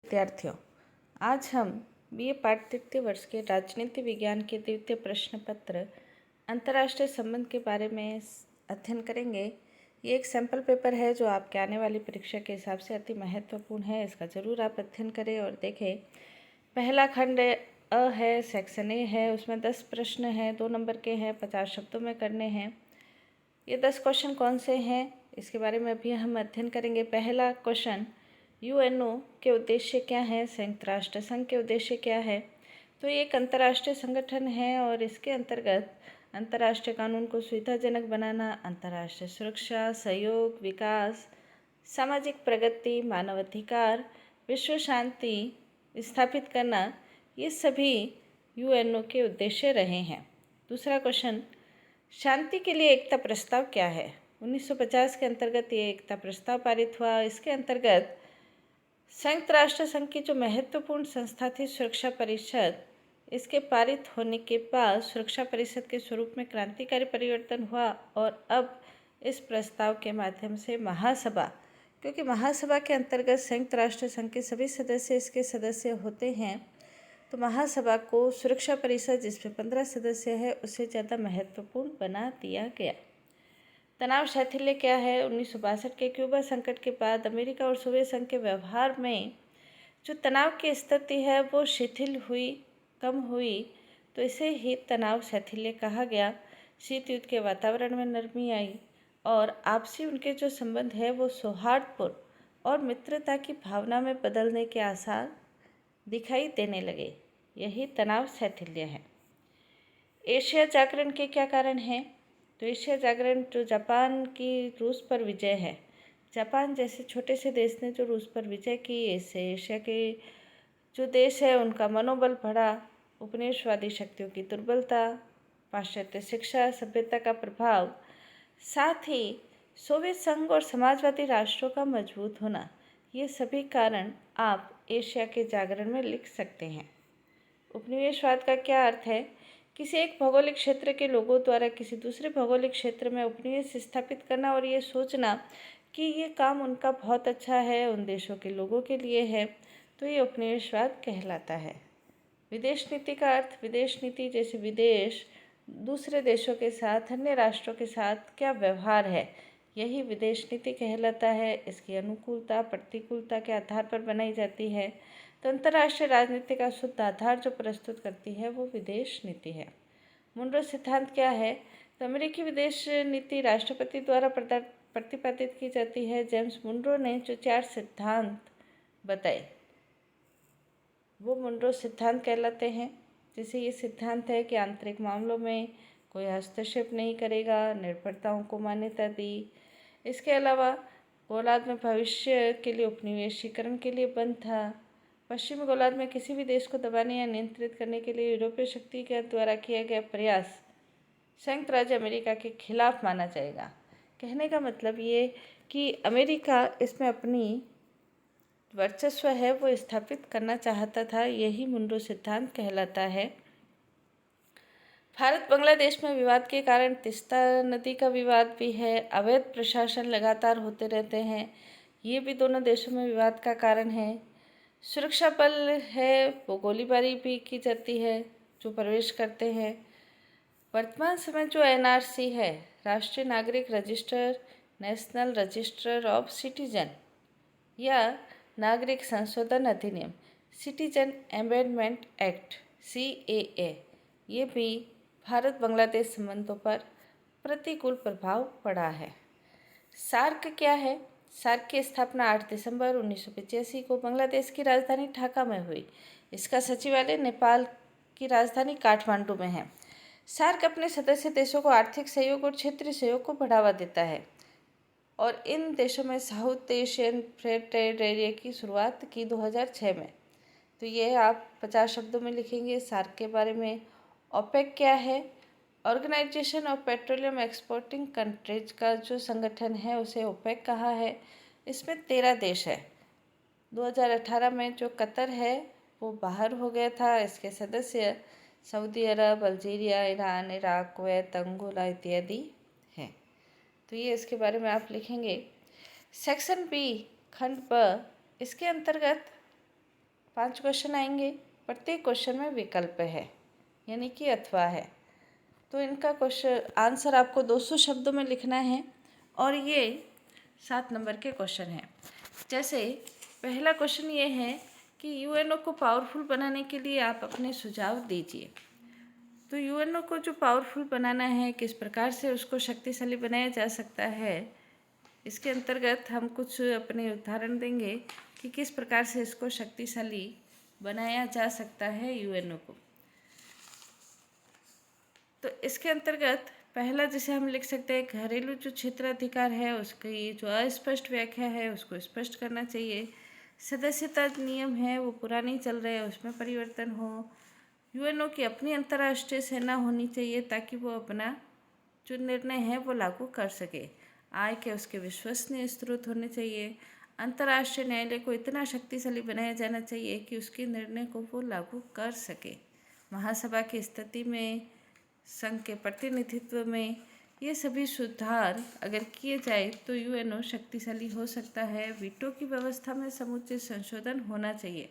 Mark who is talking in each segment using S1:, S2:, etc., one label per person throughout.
S1: विद्यार्थियों, आज हम बीए पाठ तृतीय वर्ष के राजनीति विज्ञान के द्वितीय प्रश्न पत्र अंतर्राष्ट्रीय संबंध के बारे में अध्ययन करेंगे। ये एक सैम्पल पेपर है जो आपके आने वाली परीक्षा के हिसाब से अति महत्वपूर्ण है। इसका ज़रूर आप अध्ययन करें और देखें। पहला खंड अ है, सेक्शन ए है, उसमें 10 प्रश्न हैं, 2 नंबर के हैं, 50 शब्दों में करने हैं। ये 10 क्वेश्चन कौन से हैं इसके बारे में अभी हम अध्ययन करेंगे। पहला क्वेश्चन, यूएनओ के उद्देश्य क्या है, संयुक्त राष्ट्र संघ के उद्देश्य क्या है। तो ये एक अंतर्राष्ट्रीय संगठन है और इसके अंतर्गत अंतर्राष्ट्रीय कानून को सुविधाजनक बनाना, अंतर्राष्ट्रीय सुरक्षा, सहयोग, विकास, सामाजिक प्रगति, मानवाधिकार, विश्व शांति स्थापित करना, ये सभी यूएनओ के उद्देश्य रहे हैं। दूसरा क्वेश्चन, शांति के लिए एकता प्रस्ताव क्या है। 1950 के अंतर्गत ये एकता प्रस्ताव पारित हुआ। इसके अंतर्गत संयुक्त राष्ट्र संघ की जो महत्वपूर्ण संस्था थी सुरक्षा परिषद, इसके पारित होने के बाद सुरक्षा परिषद के स्वरूप में क्रांतिकारी परिवर्तन हुआ और अब इस प्रस्ताव के माध्यम से महासभा, क्योंकि महासभा के अंतर्गत संयुक्त राष्ट्र संघ के सभी सदस्य इसके सदस्य होते हैं, तो महासभा को सुरक्षा परिषद जिसमें 15 सदस्य है उससे ज़्यादा महत्वपूर्ण बना दिया गया। तनाव शैथिल्य क्या है। 1962 के क्यूबा संकट के बाद अमेरिका और सोवियत संघ के व्यवहार में जो तनाव की स्थिति है वो शिथिल हुई, कम हुई, तो इसे ही तनाव शैथिल्य कहा गया। शीत युद्ध के वातावरण में नरमी आई और आपसी उनके जो संबंध है वो सौहार्दपूर्ण और मित्रता की भावना में बदलने के आसार दिखाई देने लगे। यही तनाव शैथिल्य है। एशिया जागरण के क्या कारण हैं। तो एशिया जागरण जो जापान की रूस पर विजय है, जापान जैसे छोटे से देश ने जो रूस पर विजय की, इससे एशिया के जो देश है उनका मनोबल बढ़ा। उपनिवेशवादी शक्तियों की दुर्बलता, पाश्चात्य शिक्षा सभ्यता का प्रभाव, साथ ही सोवियत संघ और समाजवादी राष्ट्रों का मजबूत होना, ये सभी कारण आप एशिया के जागरण में लिख सकते हैं। उपनिवेशवाद का क्या अर्थ है। किसी एक भौगोलिक क्षेत्र के लोगों द्वारा किसी दूसरे भौगोलिक क्षेत्र में उपनिवेश स्थापित करना और ये सोचना कि ये काम उनका बहुत अच्छा है, उन देशों के लोगों के लिए है, तो ये उपनिवेशवाद कहलाता है। विदेश नीति का अर्थ, विदेश नीति जैसे विदेश दूसरे देशों के साथ, अन्य राष्ट्रों के साथ क्या व्यवहार है, यही विदेश नीति कहलाता है। इसकी अनुकूलता प्रतिकूलता के आधार पर बनाई जाती है। तो अंतर्राष्ट्रीय राजनीति का शुद्ध आधार जो प्रस्तुत करती है वो विदेश नीति है। मुनरो सिद्धांत क्या है। तो अमेरिकी विदेश नीति राष्ट्रपति द्वारा प्रतिपादित की जाती है। जेम्स मुनरो ने जो 4 सिद्धांत बताए वो मुनरो सिद्धांत कहलाते हैं। जैसे ये सिद्धांत है कि आंतरिक मामलों में कोई हस्तक्षेप नहीं करेगा, निर्भरताओं को मान्यता दी। इसके अलावा गोलार्ध में भविष्य के लिए उपनिवेशीकरण के लिए बंद था। पश्चिमी गोलार्ध में किसी भी देश को दबाने या नियंत्रित करने के लिए यूरोपीय शक्ति के द्वारा किया गया प्रयास संयुक्त राज्य अमेरिका के खिलाफ माना जाएगा। कहने का मतलब ये कि अमेरिका इसमें अपनी वर्चस्व है वो स्थापित करना चाहता था, यही मुनरो सिद्धांत कहलाता है। भारत बांग्लादेश में विवाद के कारण तीस्ता नदी का विवाद भी है। अवैध प्रशासन लगातार होते रहते हैं, ये भी दोनों देशों में विवाद का कारण है। सुरक्षा बल है वो गोलीबारी भी की जाती है जो प्रवेश करते हैं। वर्तमान समय जो एनआरसी है, राष्ट्रीय नागरिक register, national register of citizen या नागरिक संशोधन अधिनियम, सिटीजन अमेंडमेंट एक्ट CAA, ये भी भारत बांग्लादेश संबंधों पर प्रतिकूल प्रभाव पड़ा है। सार्क क्या है। सार्क की स्थापना 8 दिसंबर 1985 को बांग्लादेश की राजधानी ढाका में हुई। इसका सचिवालय नेपाल की राजधानी काठमांडू में है। सार्क अपने सदस्य देशों को आर्थिक सहयोग और क्षेत्रीय सहयोग को बढ़ावा देता है और इन देशों में south Asian free trade area की शुरुआत की 2006 में। तो ये आप 50 शब्दों में लिखेंगे सार्क के बारे में। ओपेक क्या है। Organisation of petroleum exporting countries का जो संगठन है उसे ओपेक कहा है। इसमें 13 देश है। 2018 में जो कतर है वो बाहर हो गया था। इसके सदस्य सऊदी अरब, Algeria, Iran, Iraq, Kuwait, Angola इत्यादि हैं। तो ये इसके बारे में आप लिखेंगे। सेक्शन B खंड ब, इसके अंतर्गत 5 क्वेश्चन आएंगे, प्रत्येक क्वेश्चन में विकल्प है यानी कि अथवा है। तो इनका क्वेश्चन आंसर आपको 200 शब्दों में लिखना है और ये 7 नंबर के क्वेश्चन हैं। जैसे पहला क्वेश्चन ये है कि यूएनओ को पावरफुल बनाने के लिए आप अपने सुझाव दीजिए। तो यूएनओ को जो पावरफुल बनाना है, किस प्रकार से उसको शक्तिशाली बनाया जा सकता है, इसके अंतर्गत हम कुछ अपने उदाहरण देंगे कि किस प्रकार से इसको शक्तिशाली बनाया जा सकता है यूएनओ को। तो इसके अंतर्गत पहला जिसे हम लिख सकते हैं, घरेलू जो क्षेत्राधिकार है उसकी जो अस्पष्ट व्याख्या है उसको स्पष्ट करना चाहिए। सदस्यता नियम है वो पूरा नहीं चल रहा है, उसमें परिवर्तन हो। यूएनओ की अपनी अंतर्राष्ट्रीय सेना होनी चाहिए ताकि वो अपना जो निर्णय है वो लागू कर सके। आय के उसके विश्वसनीय स्रोत होने चाहिए। अंतर्राष्ट्रीय न्यायालय को इतना शक्तिशाली बनाया जाना चाहिए कि उसके निर्णय को वो लागू कर सके। महासभा की स्थिति में, संघ के प्रतिनिधित्व में, ये सभी सुधार अगर किए जाए तो यूएनओ शक्तिशाली हो सकता है। वीटो की व्यवस्था में समुचित संशोधन होना चाहिए।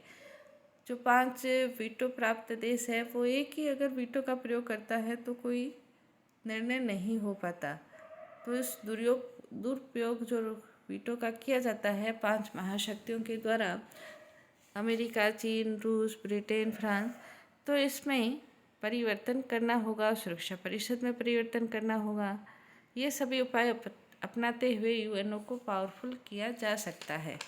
S1: जो 5 वीटो प्राप्त देश है वो एक ही अगर वीटो का प्रयोग करता है तो कोई निर्णय नहीं हो पाता। तो इस दुरुपयोग जो वीटो का किया जाता है 5 महाशक्तियों के द्वारा, अमेरिका, चीन, रूस, ब्रिटेन, फ्रांस, तो इसमें परिवर्तन करना होगा। सुरक्षा परिषद में परिवर्तन करना होगा। ये सभी उपाय अपनाते हुए यूएनओ को पावरफुल किया जा सकता है।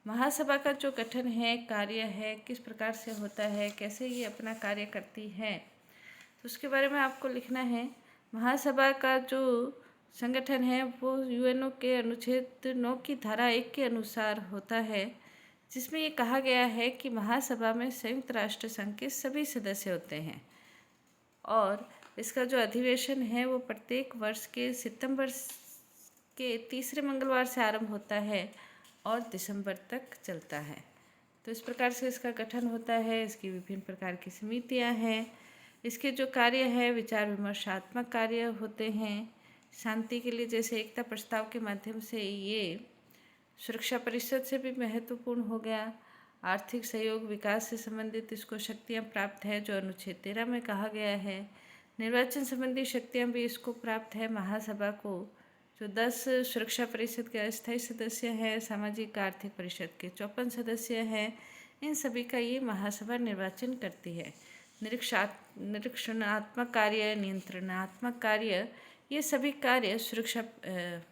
S1: महासभा का जो गठन है, कार्य है, किस प्रकार से होता है, कैसे ये अपना कार्य करती है, तो उसके बारे में आपको लिखना है। महासभा का जो संगठन है वो यूएनओ के अनुच्छेद 9 की धारा 1 के अनुसार होता है, जिसमें ये कहा गया है कि महासभा में संयुक्त राष्ट्र संघ के सभी सदस्य होते हैं और इसका जो अधिवेशन है वो प्रत्येक वर्ष के सितंबर के तीसरे मंगलवार से आरंभ होता है और दिसंबर तक चलता है। तो इस प्रकार से इसका गठन होता है। इसकी विभिन्न प्रकार की समितियां हैं। इसके जो कार्य है विचार विमर्शात्मक कार्य होते हैं। शांति के लिए जैसे एकता प्रस्ताव के माध्यम से ये सुरक्षा परिषद से भी महत्वपूर्ण हो गया। आर्थिक सहयोग विकास से संबंधित इसको शक्तियाँ प्राप्त है जो अनुच्छेद 13 में कहा गया है। निर्वाचन संबंधी शक्तियाँ भी इसको प्राप्त है महासभा को, जो 10 सुरक्षा परिषद के अस्थायी सदस्य हैं। सामाजिक आर्थिक परिषद के 54 सदस्य हैं। इन सभी का ये महासभा निर्वाचन करती है। निरीक्षणात्मक कार्य, नियंत्रणात्मक कार्य, ये सभी कार्य सुरक्षा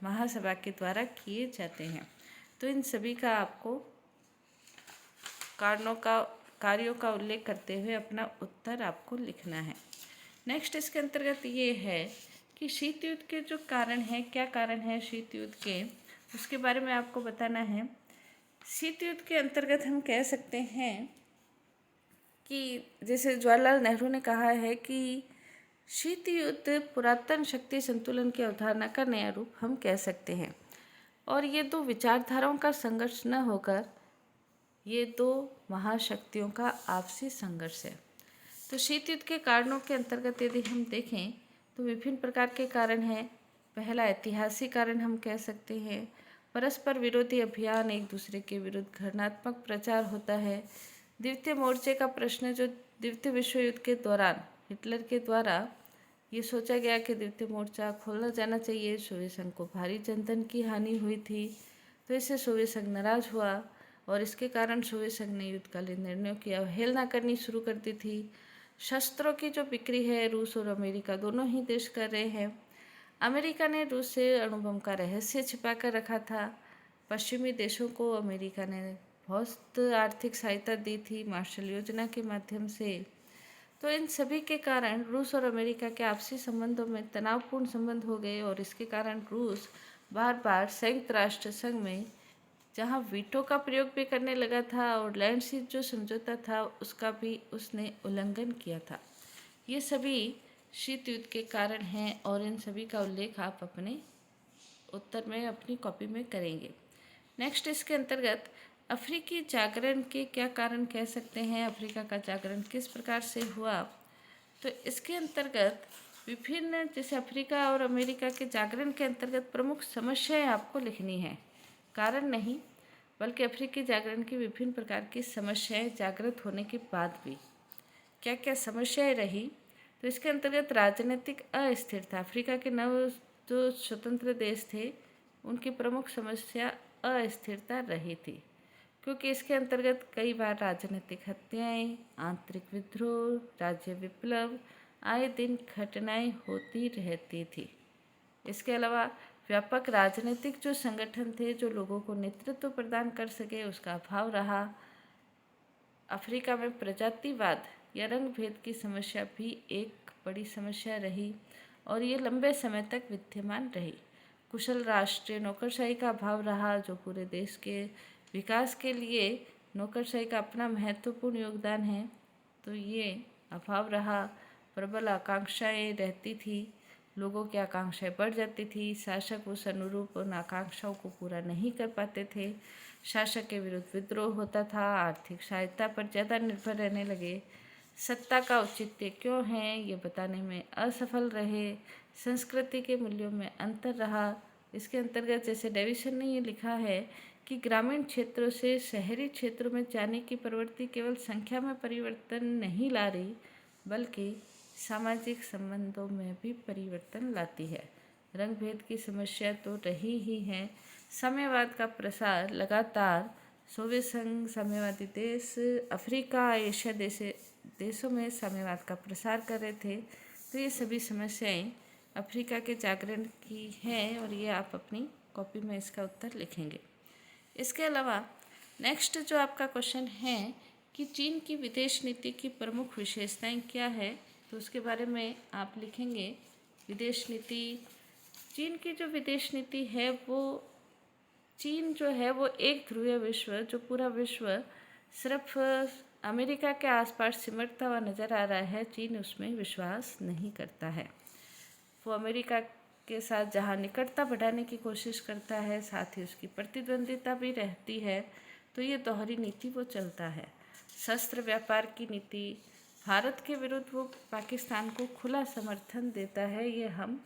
S1: महासभा के द्वारा किए जाते हैं। तो इन सभी का आपको कार्यों का उल्लेख करते हुए अपना उत्तर आपको लिखना है। नेक्स्ट इसके अंतर्गत ये है कि शीत युद्ध के जो कारण हैं, क्या कारण है शीत युद्ध के, उसके बारे में आपको बताना है। शीत युद्ध के अंतर्गत हम कह सकते हैं कि जैसे जवाहरलाल नेहरू ने कहा है कि शीत युद्ध पुरातन शक्ति संतुलन की अवधारणा का नया रूप हम कह सकते हैं और ये दो विचारधाराओं का संघर्ष न होकर ये दो महाशक्तियों का आपसी संघर्ष है। तो शीत युद्ध के कारणों के अंतर्गत यदि हम देखें तो विभिन्न प्रकार के कारण हैं। पहला ऐतिहासिक कारण हम कह सकते हैं। परस्पर विरोधी अभियान, एक दूसरे के विरुद्ध घृणात्मक प्रचार होता है। द्वितीय मोर्चे का प्रश्न जो द्वितीय विश्व युद्ध के दौरान हिटलर के द्वारा ये सोचा गया कि द्वितीय मोर्चा खोलना जाना चाहिए। सोवियत संघ को भारी जनधन की हानि हुई थी, तो इससे सोवियत संघ नाराज हुआ और इसके कारण सोवियत संघ ने युद्धकालीन निर्णयों की अवहेलना करनी शुरू कर दी थी। शस्त्रों की जो बिक्री है रूस और अमेरिका दोनों ही देश कर रहे हैं। अमेरिका ने रूस से अणुबम का रहस्य छिपा कर रखा था। पश्चिमी देशों को अमेरिका ने बहुत आर्थिक सहायता दी थी मार्शल योजना के माध्यम से। तो इन सभी के कारण रूस और अमेरिका के आपसी संबंधों में तनावपूर्ण संबंध हो गए और इसके कारण रूस बार बार संयुक्त राष्ट्र संघ में जहां वीटो का प्रयोग भी करने लगा था और लैंड सीज जो समझौता था उसका भी उसने उल्लंघन किया था। ये सभी शीत युद्ध के कारण हैं और इन सभी का उल्लेख आप अपने उत्तर में अपनी कॉपी में करेंगे। नेक्स्ट इसके अंतर्गत अफ्रीकी जागरण के क्या कारण कह सकते हैं, अफ्रीका का जागरण किस प्रकार से हुआ, तो इसके अंतर्गत विभिन्न जैसे अफ्रीका और अमेरिका के जागरण के अंतर्गत प्रमुख समस्याएं आपको लिखनी है। कारण नहीं बल्कि अफ्रीकी जागरण की विभिन्न प्रकार की समस्याएं जागृत होने के बाद भी क्या क्या समस्याएं रही, तो इसके अंतर्गत राजनीतिक अस्थिरता। अफ्रीका के नव जो स्वतंत्र देश थे उनकी प्रमुख समस्या अस्थिरता रही थी, क्योंकि इसके अंतर्गत कई बार राजनीतिक हत्याएं, आंतरिक विद्रोह, राज्य विप्लव आए दिन घटनाएं होती रहती थी। इसके अलावा व्यापक राजनीतिक जो संगठन थे जो लोगों को नेतृत्व प्रदान कर सके, उसका अभाव रहा। अफ्रीका में प्रजातिवाद या रंग भेद की समस्या भी एक बड़ी समस्या रही और ये लंबे समय तक विद्यमान रही। कुशल राष्ट्रीय नौकरशाही का अभाव रहा, जो पूरे देश के विकास के लिए नौकरशाही का अपना महत्वपूर्ण योगदान है, तो ये अभाव रहा। प्रबल आकांक्षाएं रहती थी, लोगों की आकांक्षाएं बढ़ जाती थी, शासक उस अनुरूप उन आकांक्षाओं को पूरा नहीं कर पाते थे, शासक के विरुद्ध विद्रोह होता था, आर्थिक सहायता पर ज़्यादा निर्भर रहने लगे, सत्ता का औचित्य क्यों है ये बताने में असफल रहे, संस्कृति के मूल्यों में अंतर रहा। इसके अंतर्गत जैसे डेविसन ने ये लिखा है कि ग्रामीण क्षेत्रों से शहरी क्षेत्रों में जाने की प्रवृत्ति केवल संख्या में परिवर्तन नहीं ला रही, बल्कि सामाजिक संबंधों में भी परिवर्तन लाती है। रंग भेद की समस्या तो रही ही है। साम्यवाद का प्रसार लगातार, सोवियत संघ, साम्यवादी देश, अफ्रीका, एशिया देशों में साम्यवाद का प्रसार कर रहे थे। तो ये सभी समस्याएं अफ्रीका के जागरण की हैं और ये आप अपनी कॉपी में इसका उत्तर लिखेंगे। इसके अलावा नेक्स्ट जो आपका क्वेश्चन है कि चीन की विदेश नीति की प्रमुख विशेषताएं क्या है, तो उसके बारे में आप लिखेंगे। विदेश नीति, चीन की जो विदेश नीति है वो, चीन जो है वो एक ध्रुवीय विश्व, जो पूरा विश्व सिर्फ अमेरिका के आसपास सिमटता हुआ नज़र आ रहा है, चीन उसमें विश्वास नहीं करता है। वो अमेरिका के साथ जहाँ निकटता बढ़ाने की कोशिश करता है, साथ ही उसकी प्रतिद्वंदिता भी रहती है, तो ये दोहरी नीति वो चलता है। शस्त्र व्यापार की नीति, भारत के विरुद्ध वो पाकिस्तान को खुला समर्थन देता है, ये हम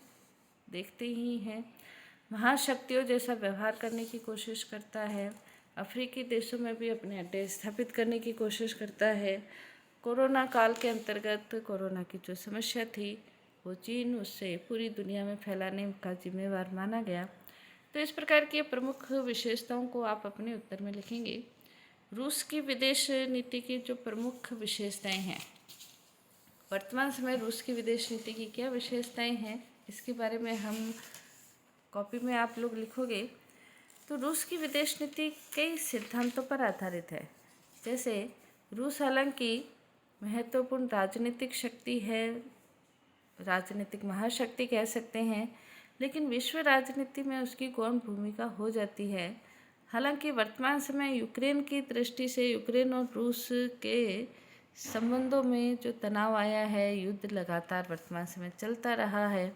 S1: देखते ही हैं। महाशक्तियों जैसा व्यवहार करने की कोशिश करता है, अफ्रीकी देशों में भी अपने अड्डे स्थापित करने की कोशिश करता है। कोरोना काल के अंतर्गत कोरोना की जो समस्या थी वो चीन उससे पूरी दुनिया में फैलाने का जिम्मेवार माना गया। तो इस प्रकार की प्रमुख विशेषताओं को आप अपने उत्तर में लिखेंगे। रूस की विदेश नीति की जो प्रमुख विशेषताएं हैं, वर्तमान समय रूस की विदेश नीति की क्या विशेषताएं हैं, इसके बारे में हम कॉपी में आप लोग लिखोगे। तो रूस की विदेश नीति कई सिद्धांतों पर आधारित है। जैसे रूस हालांकि महत्वपूर्ण राजनीतिक शक्ति है, राजनीतिक महाशक्ति कह सकते हैं, लेकिन विश्व राजनीति में उसकी गौण भूमिका हो जाती है। हालांकि वर्तमान समय यूक्रेन की दृष्टि से यूक्रेन और रूस के संबंधों में जो तनाव आया है, युद्ध लगातार वर्तमान समय चलता रहा है,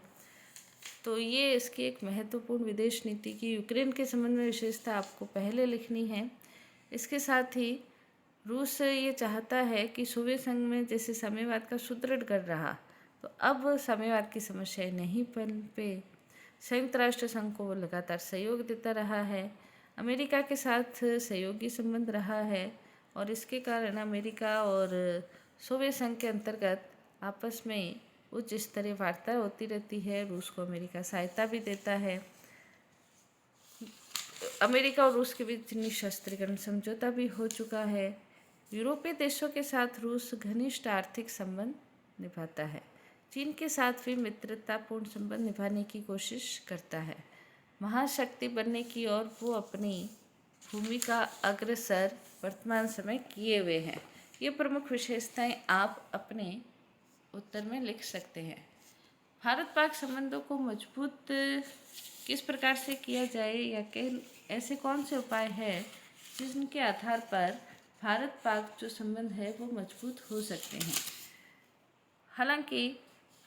S1: तो ये इसकी एक महत्वपूर्ण विदेश नीति की यूक्रेन के संबंध में विशेषता आपको पहले लिखनी है। इसके साथ ही रूस ये चाहता है कि सोवियत संघ में जैसे साम्यवाद का सुदृढ़ कर रहा, तो अब साम्यवाद की समस्याएं नहीं पनपे। संयुक्त राष्ट्र संघ को वो लगातार सहयोग देता रहा है, अमेरिका के साथ सहयोगी संबंध रहा है, और इसके कारण अमेरिका और सोवियत संघ के अंतर्गत आपस में उच्च स्तरीय वार्ता होती रहती है। रूस को अमेरिका सहायता भी देता है। अमेरिका और रूस के बीच निशस्त्रीकरण समझौता भी हो चुका है। यूरोपीय देशों के साथ रूस घनिष्ठ आर्थिक संबंध निभाता है। चीन के साथ भी मित्रतापूर्ण संबंध निभाने की कोशिश करता है। महाशक्ति बनने की ओर वो अपनी भूमिका अग्रसर वर्तमान समय किए हुए हैं। ये प्रमुख विशेषताएं आप अपने उत्तर में लिख सकते हैं। भारत पाक संबंधों को मजबूत किस प्रकार से किया जाए, या ऐसे कौन से उपाय हैं जिनके आधार पर भारत पाक जो संबंध है वो मजबूत हो सकते हैं। हालांकि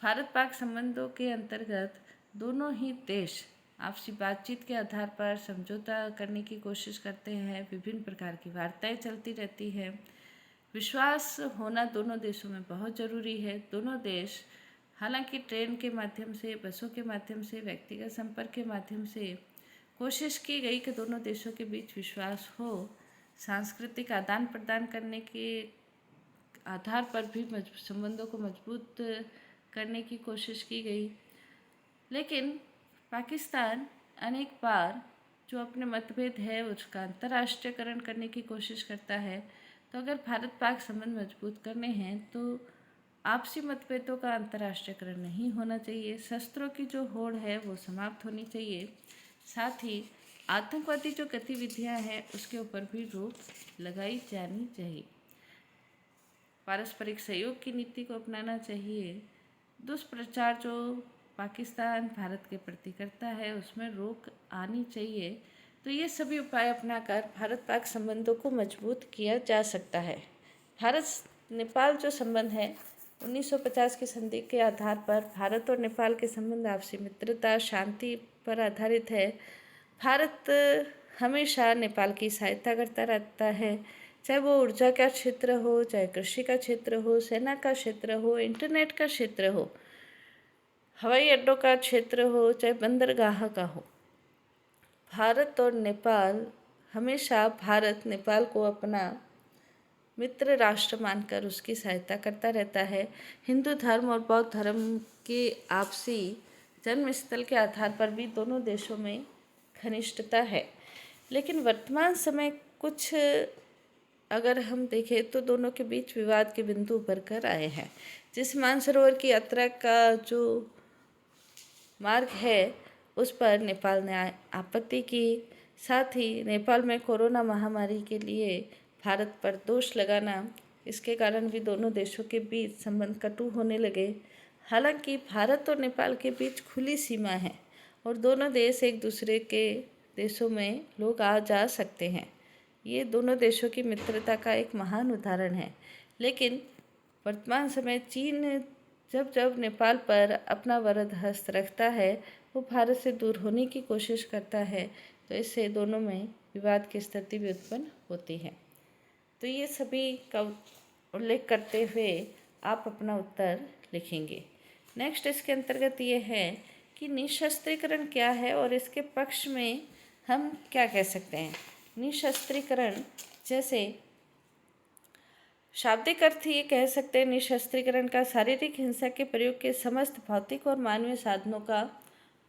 S1: भारत पाक संबंधों के अंतर्गत दोनों ही देश आपसी बातचीत के आधार पर समझौता करने की कोशिश करते हैं, विभिन्न प्रकार की वार्ताएं चलती रहती हैं। विश्वास होना दोनों देशों में बहुत ज़रूरी है। दोनों देश हालांकि ट्रेन के माध्यम से, बसों के माध्यम से, व्यक्तिगत संपर्क के माध्यम से कोशिश की गई कि दोनों देशों के बीच विश्वास हो, सांस्कृतिक आदान प्रदान करने के आधार पर भी संबंधों को मजबूत करने की कोशिश की गई। लेकिन पाकिस्तान अनेक बार जो अपने मतभेद है उसका अंतर्राष्ट्रीयकरण करने की कोशिश करता है। तो अगर भारत पाक संबंध मजबूत करने हैं तो आपसी मतभेदों का अंतर्राष्ट्रीयकरण नहीं होना चाहिए, शस्त्रों की जो होड़ है वो समाप्त होनी चाहिए, साथ ही आतंकवादी जो गतिविधियां हैं उसके ऊपर भी रोक लगाई जानी चाहिए। पारस्परिक सहयोग की नीति को अपनाना चाहिए। दुष्प्रचार जो पाकिस्तान भारत के प्रति करता है उसमें रोक आनी चाहिए। तो ये सभी उपाय अपनाकर भारत पाक संबंधों को मजबूत किया जा सकता है। भारत नेपाल जो संबंध है 1950 की संधि के आधार पर भारत और नेपाल के संबंध आपसी मित्रता, शांति पर आधारित है। भारत हमेशा नेपाल की सहायता करता रहता है, चाहे वो ऊर्जा का क्षेत्र हो, चाहे कृषि का क्षेत्र हो, सेना का क्षेत्र हो, इंटरनेट का क्षेत्र हो, हवाई अड्डों का क्षेत्र हो, चाहे बंदरगाह का हो। भारत और नेपाल हमेशा भारत नेपाल को अपना मित्र राष्ट्र मानकर उसकी सहायता करता रहता है। हिंदू धर्म और बौद्ध धर्म के आपसी जन्मस्थल के आधार पर भी दोनों देशों में घनिष्ठता है। लेकिन वर्तमान समय कुछ अगर हम देखें तो दोनों के बीच विवाद के बिंदु उभर कर आए हैं। जिस मानसरोवर की यात्रा का जो मार्ग है उस पर नेपाल ने आपत्ति की, साथ ही नेपाल में कोरोना महामारी के लिए भारत पर दोष लगाना, इसके कारण भी दोनों देशों के बीच संबंध कटु होने लगे। हालांकि भारत और नेपाल के बीच खुली सीमा है और दोनों देश एक दूसरे के देशों में लोग आ जा सकते हैं। ये दोनों देशों की मित्रता का एक महान उदाहरण है। लेकिन वर्तमान समय चीन जब जब नेपाल पर अपना वरद हस्त रखता है वो भारत से दूर होने की कोशिश करता है, तो इससे दोनों में विवाद की स्थिति भी उत्पन्न होती है। तो ये सभी का उल्लेख करते हुए आप अपना उत्तर लिखेंगे। नेक्स्ट इसके अंतर्गत ये है कि निशस्त्रीकरण क्या है और इसके पक्ष में हम क्या कह सकते हैं। निशस्त्रीकरण जैसे शाब्दिक अर्थ ये कह सकते हैं, निशस्त्रीकरण का शारीरिक हिंसा के प्रयोग के समस्त भौतिक और मानवीय साधनों का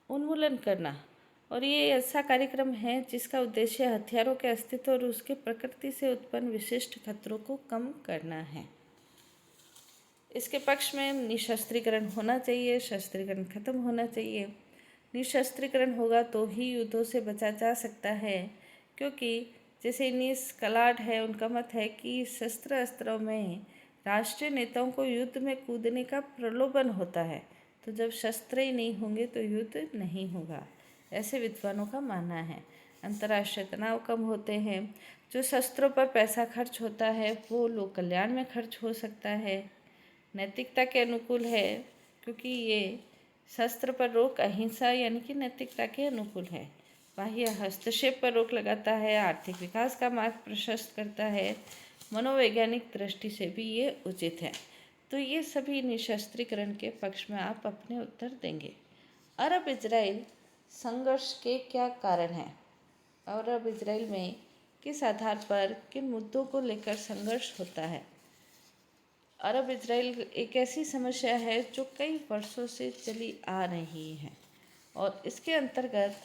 S1: उन्मूलन करना, और ये ऐसा कार्यक्रम है जिसका उद्देश्य हथियारों के अस्तित्व और उसके प्रकृति से उत्पन्न विशिष्ट खतरों को कम करना है। इसके पक्ष में निशस्त्रीकरण होना चाहिए, शस्त्रीकरण खत्म होना चाहिए। निशस्त्रीकरण होगा तो ही युद्धों से बचा जा सकता है, क्योंकि जैसे इनिस कलाड है उनका मत है कि शस्त्र अस्त्रों में राष्ट्रीय नेताओं को युद्ध में कूदने का प्रलोभन होता है, तो जब शस्त्र ही नहीं होंगे तो युद्ध नहीं होगा, ऐसे विद्वानों का मानना है। अंतर्राष्ट्रीय तनाव कम होते हैं। जो शस्त्रों पर पैसा खर्च होता है वो लोक कल्याण में खर्च हो सकता है। नैतिकता के अनुकूल है, क्योंकि ये शस्त्र पर रोक अहिंसा यानी कि नैतिकता के अनुकूल है। बाह्य हस्तक्षेप पर रोक लगाता है, आर्थिक विकास का मार्ग प्रशस्त करता है, मनोवैज्ञानिक दृष्टि से भी ये उचित है। तो ये सभी निशस्त्रीकरण के पक्ष में आप अपने उत्तर देंगे। अरब इजराइल संघर्ष के क्या कारण हैं? अरब इजराइल में किस आधार पर किन मुद्दों को लेकर संघर्ष होता है? अरब इजराइल एक ऐसी समस्या है जो कई वर्षों से चली आ रही है, और इसके अंतर्गत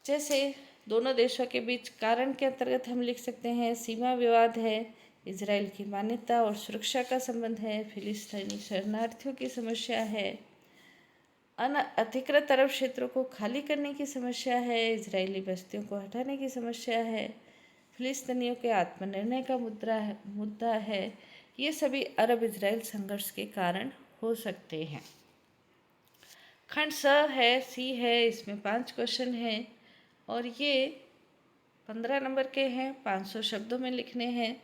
S1: जैसे दोनों देशों के बीच कारण के अंतर्गत हम लिख सकते हैं सीमा विवाद है, इजराइल की मान्यता और सुरक्षा का संबंध है, फिलिस्तीनी शरणार्थियों की समस्या है, अनअधिकृत अरब क्षेत्रों को खाली करने की समस्या है, इजरायली बस्तियों को हटाने की समस्या है, फिलिस्तीनियों के आत्मनिर्णय का मुद्दा है। ये सभी अरब इजराइल संघर्ष के कारण हो सकते हैं। खंड स है, सी है, इसमें 5 क्वेश्चन हैं और ये 15 नंबर के हैं, 500 शब्दों में लिखने हैं।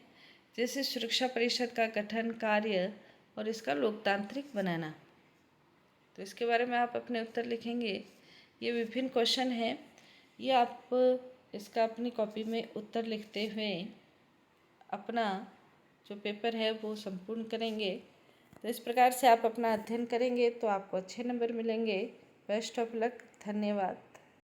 S1: जैसे सुरक्षा परिषद का गठन, कार्य और इसका लोकतांत्रिक बनाना, तो इसके बारे में आप अपने उत्तर लिखेंगे। ये विभिन्न क्वेश्चन हैं, ये आप इसका अपनी कॉपी में उत्तर लिखते हुए अपना जो पेपर है वो संपूर्ण करेंगे। तो इस प्रकार से आप अपना अध्ययन करेंगे तो आपको अच्छे नंबर मिलेंगे। Best of luck. धन्यवाद।